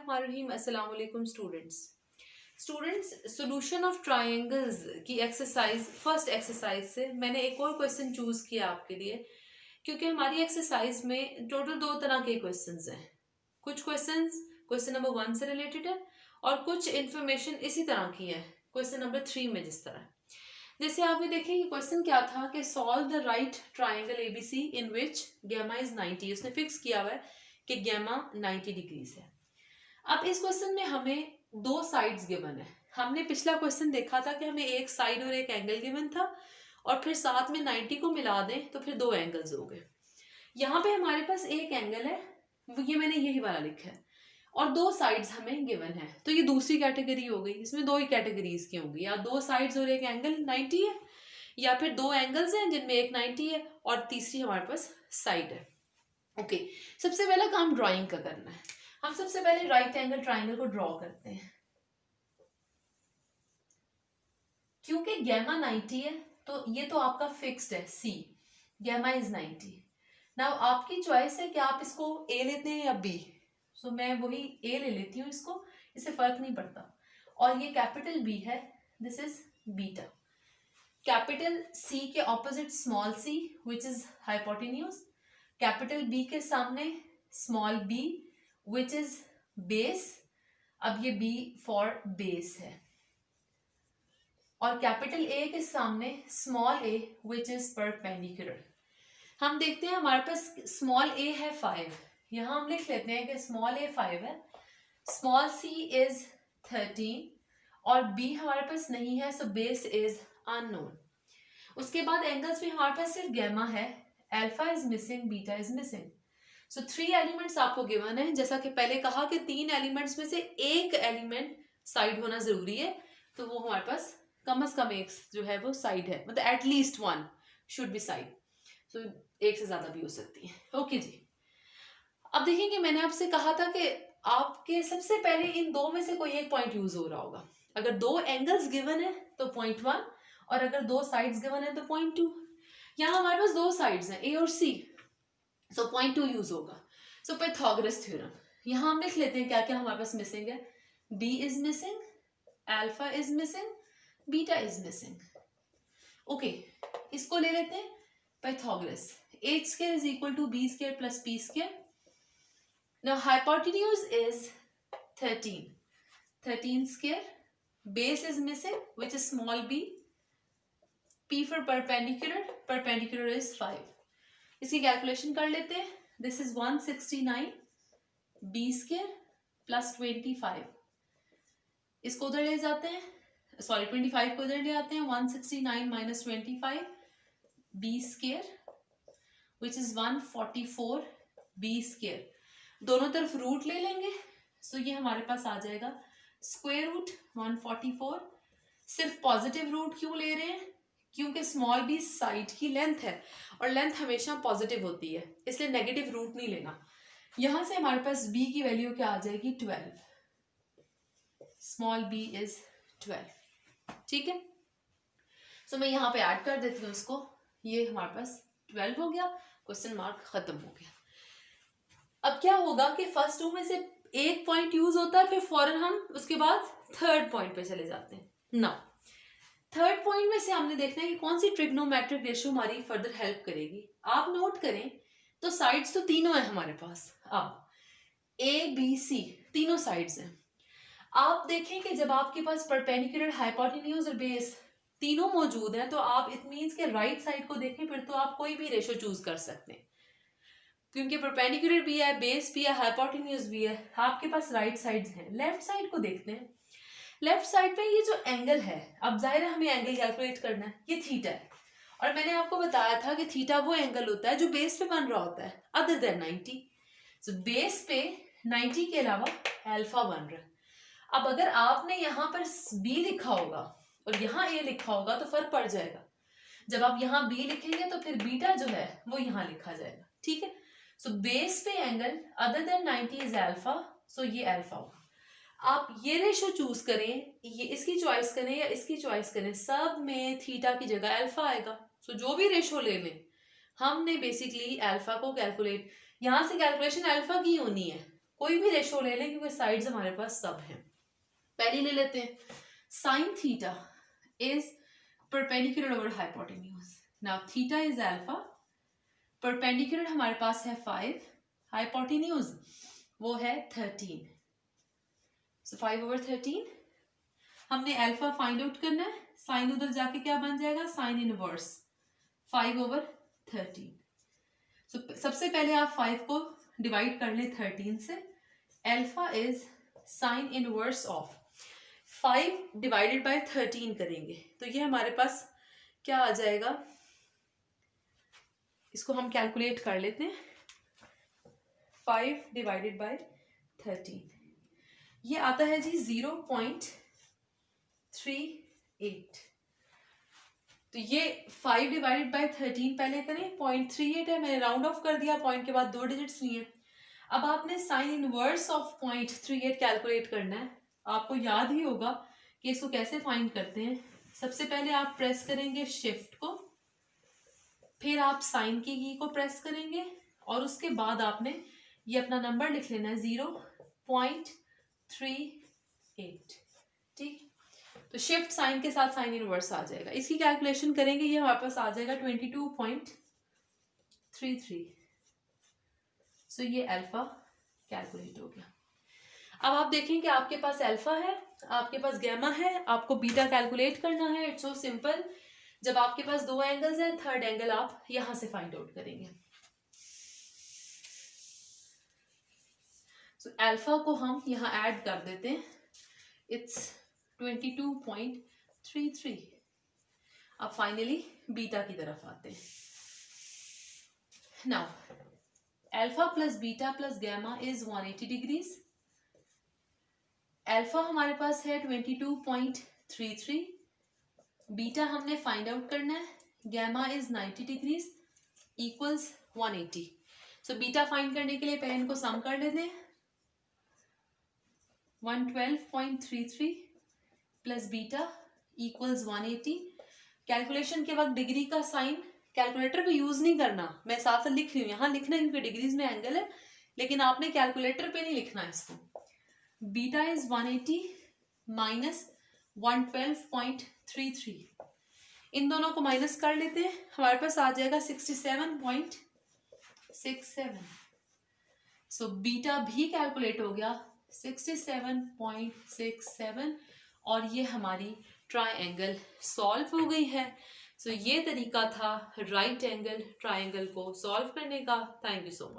बिस्मिल्लाहिर्रहमानिर्रहीम। अस्सलाम वालेकुम स्टूडेंट्स, सॉल्यूशन ऑफ ट्रायंगल्स की एक्सरसाइज फर्स्ट एक्सरसाइज से मैंने एक और क्वेश्चन चूज किया आपके लिए, क्योंकि हमारी एक्सरसाइज में टोटल दो तरह के क्वेश्चंस हैं। कुछ क्वेश्चन नंबर 1 से रिलेटेड है और कुछ इंफॉर्मेशन इसी तरह की है क्वेश्चन नंबर 3 में। जिस तरह जैसे आप ये देखें कि क्वेश्चन क्या था कि solve the right triangle ABC in which gamma is 90। उसने फिक्स किया हुआ है कि गैमा 90 डिग्रीज है। अब इस क्वेश्चन में हमें दो साइड्स गिवन है। हमने पिछला क्वेश्चन देखा था कि हमें एक साइड और एक एंगल गिवन था और फिर साथ में 90 को मिला दें तो फिर दो एंगल्स हो गए। यहाँ पे हमारे पास एक एंगल है, ये मैंने यही वाला लिखा है, और दो साइड्स हमें गिवन है, तो ये दूसरी कैटेगरी हो गई। इसमें दो ही कैटेगरीज की होंगी, या दो साइड्स और एक एंगल 90 है, या फिर दो एंगल्स हैं जिनमें एक 90 है और तीसरी हमारे पास साइड है। ओके, सबसे पहला काम ड्राइंग का करना है। हम सबसे पहले राइट एंगल ट्राइंगल को ड्रॉ करते हैं। क्योंकि गैमा 90 है तो ये तो आपका फिक्स्ड है, सी गैमा इज 90। नाउ आपकी चॉइस है कि आप इसको ए लेते हैं या बी। सो मैं वही ए ले लेती हूँ, इसको, इससे फर्क नहीं पड़ता। और ये कैपिटल बी है, this is beta. Capital C के opposite small C which is hypotenuse, capital B के सामने small B which is base. अब ये बी फॉर बेस है, और कैपिटल ए के सामने small A which is perpendicular. हम देखते हैं हमारे पास स्मॉल ए है 5, यहां हम लिख लेते हैं कि स्मॉल ए 5 है, स्मॉल सी इज 13 और बी हमारे पास नहीं है, सो बेस इज अननोन। उसके बाद एंगल्स में हमारे पास सिर्फ गैमा है, alpha is missing, beta is missing. So 3 elements आपको गिवन है। जैसा कि पहले कहा कि 3 एलिमेंट्स में से एक एलिमेंट साइड होना जरूरी है, तो वो हमारे पास कम से कम एक जो है वो साइड है, मतलब एटलीस्ट 1 शुड बी साइड। सो एक से ज्यादा भी हो सकती है। ओके जी, अब देखेंगे मैंने आपसे कहा था कि आपके सबसे पहले इन दो में से कोई एक पॉइंट यूज हो रहा होगा। अगर दो एंगल्स गिवन है तो पॉइंट 1, और अगर दो साइड्स गिवन है तो पॉइंट 2। यहाँ हमारे पास दो साइड्स हैं, ए और सी, सो पॉइंट 2 यूज होगा। सो पाइथागोरस थ्योरम यहाँ हम लिख लेते हैं क्या क्या हमारे पास मिसिंग है। B is missing, alpha is missing, beta is missing. Okay, इसको ले लेते हैं Pythagoras. a square is equal to b square plus p square. Now hypotenuse is 13 square. Base is missing, which is small b. p for perpendicular is 5. इसकी calculation कर लेते हैं। This is 169 b square plus 25. इसको उधर ले जाते हैं, sorry 25 को इधर ले आते हैं। 169 minus 25 b square which is 144 b square। दोनों तरफ रूट ले लेंगे, सो ये हमारे पास आ जाएगा स्क्वायर रूट 144। सिर्फ पॉजिटिव रूट क्यों ले रहे हैं? क्योंकि स्मॉल बी साइड की लेंथ है और लेंथ हमेशा पॉजिटिव होती है, इसलिए नेगेटिव रूट नहीं लेना। यहां से हमारे पास b की वैल्यू क्या आ जाएगी? 12। Small b is 12। ठीक है, सो मैं यहाँ पे ऐड कर देती हूँ इसको। ये हमारे पास 12 हो गया, क्वेश्चन मार्क खत्म हो गया। अब क्या होगा कि फर्स्ट 2 में से एक पॉइंट यूज होता है, फिर फौरन हम उसके बाद थर्ड पॉइंट पे चले जाते हैं। नाउ थर्ड पॉइंट में से हमने देखना है कि कौन सी ट्रिग्नोमेट्रिक रेशियो हमारी फर्दर हेल्प करेगी। आप नोट करें तो साइड्स तो तीनों है हमारे पास। अब ए बी सी तीनों साइड्स हैं। आप देखें कि जब आपके पास परपेंडिकुलर, हाइपोटेन्यूज और बेस तीनों मौजूद हैं, तो आप इट मीन्स के राइट साइड को देखें, फिर तो आप कोई भी रेशो चूज कर सकते हैं, क्योंकि परपेंडिकुलर भी है, बेस भी है, हाइपोटेन्यूज भी है। आपके पास राइट साइड्स हैं। लेफ्ट साइड को देखते हैं। लेफ्ट साइड पे ये जो एंगल है, अब जाहिर है हमें एंगल कैलकुलेट करना है, ये थीटा है। और मैंने आपको बताया था कि थीटा वो एंगल होता है जो बेस पे बन रहा होता है, अदर देन 90। सो बेस पे 90 के अलावा अल्फा बन रहा है। अब अगर आपने यहाँ पर बी लिखा होगा और यहाँ ए लिखा होगा तो फर्क पड़ जाएगा। जब आप यहाँ बी लिखेंगे तो फिर बीटा जो है वो यहाँ लिखा जाएगा। ठीक है, सो बेस पे angle other than 90 is alpha, so ये अल्फा होगा। आप ये रेशो चूज करें, ये इसकी चॉइस करें या इसकी चॉइस करें, सब में थीटा की जगह अल्फा आएगा। सो जो भी रेशो ले लें, हमने बेसिकली अल्फा को कैलकुलेट, यहाँ से कैलकुलेशन अल्फा की होनी है, कोई भी रेशो ले लें क्योंकि साइड्स हमारे पास सब हैं। पहले ले लेते हैं, sine theta is perpendicular over hypotenuse. Now theta is alpha, perpendicular हमारे पास है 5, हाइपोटेन्यूज वो है 13, सो 5/13। हमने अल्फा फाइंड आउट करना है, साइन उधर जाके क्या बन जाएगा, साइन इनवर्स 5/13। सो सबसे पहले आप 5 को डिवाइड कर लें 13 से। Alpha is sine inverse of 5 divided by 13 करेंगे तो ये हमारे पास क्या आ जाएगा, इसको हम कैलकुलेट कर लेते हैं। 5 डिवाइडेड बाय 13 ये आता है जी 0.38। तो ये 5 डिवाइडेड बाय 13 पहले करें, 0.38 है, मैंने राउंड ऑफ कर दिया, पॉइंट के बाद 2 डिजिट्स लिए। अब आपने साइन इनवर्स ऑफ 0.38 कैलकुलेट करना है। आपको याद ही होगा कि इसको कैसे फाइंड करते हैं। सबसे पहले आप प्रेस करेंगे शिफ्ट को, फिर आप साइन की को प्रेस करेंगे और उसके बाद आपने ये अपना नंबर लिख लेना है 0.38। ठीक, तो शिफ्ट साइन के साथ साइन इनवर्स आ जाएगा। इसकी कैलकुलेशन करेंगे, ये हमारे पास आ जाएगा 22.33। सो ये अल्फा कैलकुलेट हो गया। अब आप देखें कि आपके पास अल्फा है, आपके पास गैमा है, आपको बीटा कैलकुलेट करना है। It's so simple. जब आपके पास दो एंगल्स हैं, थर्ड एंगल आप यहां से फाइंड आउट करेंगे। सो अल्फा को हम यहाँ ऐड कर देते हैं, इट्स 22.33। अब फाइनली बीटा की तरफ आते हैं। Now alpha plus beta plus gamma is 180 degrees. Alpha हमारे पास है 22.33, बीटा हमने फाइंड आउट करना है, gamma is 90 degrees equals 180। So beta find करने के लिए पहले इनको सम कर लेते हैं। 112.33 प्लस बीटा इक्वल्स 180। कैलकुलेशन के वक्त डिग्री का साइन कैलकुलेटर पे यूज नहीं करना, मैं साथ साथ लिख रही हूँ, यहाँ लिखना है क्योंकि डिग्रीज में एंगल है, लेकिन आपने कैलकुलेटर पे नहीं लिखना इसको। बीटा इज 180 माइनस 112.33, इन दोनों को माइनस कर लेते हैं, हमारे पास आ जाएगा 67.67। सो बीटा भी कैलकुलेट हो गया 67.67 और ये हमारी ट्राइंगल सॉल्व हो गई है। सो ये तरीका था राइट एंगल ट्राइंगल को सॉल्व करने का। Thank you so much.